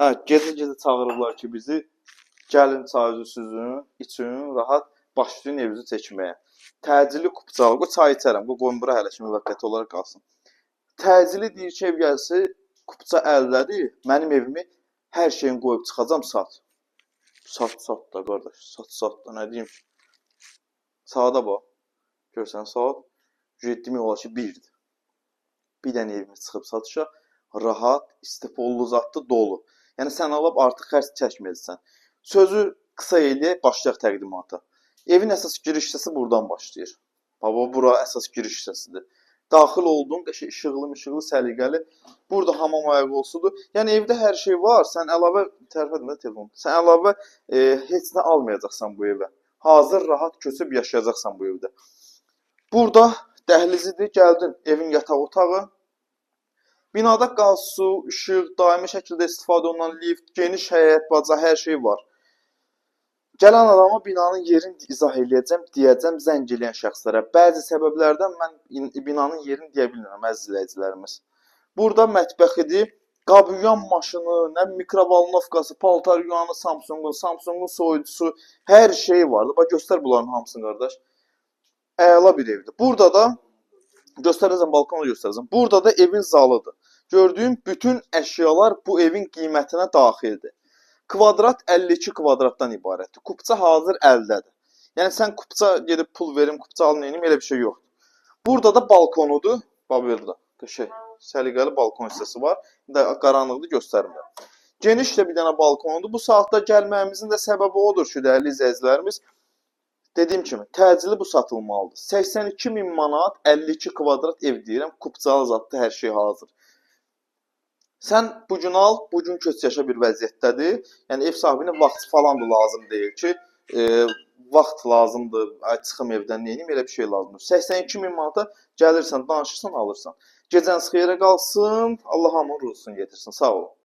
Hə, gecə-gecə çağırıblar ki, bizi gəlin çay üzü üçün rahat başlayın evinizi çəkməyə. Təcili kupçalıq, o çay içərəm, bu qoyun bura hələ ki müvəqqəti olaraq qalsın. Təcili deyir ki, ev gəlsi, kupça əldədir, mənim evimi hər şeyin qoyub çıxacam sat. Sat da qardaş, sat da, nə deyim. Saata bax, görsən saat 7 olar ki 1-dir. Bir dənə evimiz çıxıb satışa, rahat, istipollu zatlı dolu. Yəni sən alıb artıq xərc çəkməyəcəksən. Sözü qısa eləyək, başlayaq təqdimata. Evin əsas giriş hissəsi buradan başlayır. Baba, bura əsas giriş hissəsidir. Daxil oldun, işıqlı, səliqəli. Burada hamam ayağı olsudur. Yəni evdə hər şey var. Sən əlavə tərəfədə telefon. Sən əlavə heç nə almayacaqsan bu evə. Hazır rahat köçüb yaşayacaqsan bu evdə. Burada dəhlizidir, gəldin, evin yataq otağı. Binada qaz, su, işıq, daimi şəkildə istifadə olunan lift, geniş həyət, baca, hər şey var. Gələn adama binanın yerini izah eləyəcəm, deyəcəm zəng eləyən şəxslərə. Bəzi səbəblərdən mən binanın yerini deyə bilmirəm, əziz izləyicilərimiz. Burada mətbəx idi, qab yuyan maşını, nə mikrovalnovkası, paltar yuyanı Samsungun soyucusu, hər şey vardı. Bax, göstər bunların hamısını, qardaş. Əla bir evdir. Burada da göstərəcəm, balkonu göstərəcəm. Burada da evin zalıdır. Gördüyüm bütün əşyalar bu evin qiymətinə daxildir. Kvadrat 52 kvadratdan ibarətdir. Kupça hazır əldədir. Yəni sən kupça gedib pul verim, kupça alın, neyim, elə bir şey yoxdur. Burada da balkonudur. Bax burada. Səliqəli balkon hissəsi var. Qaranlıqdır, göstərmirəm. Geniş də bir dənə balkonudur. Bu saatda gəlməyimizin də səbəbi odur ki, dəyərli izləyicilərimiz, dediyim kimi, təcili bu satılmalıdır. 82.000 manat, 52 kvadrat ev deyirəm, kupçalı zatlı hər şey hazır. Sən bugün al, bugün köç yaşa bir vəziyyətdədir. Yəni ev sahibinin vaxt falan da lazım deyil ki, vaxt lazımdır, çıxım evdən neyim, elə bir şey lazımdır. 82.000 manata gəlirsən, danışırsan, alırsan. Gecəniz xeyrə qalsın, Allah hamını ruzusunu getirsin. Sağ olun.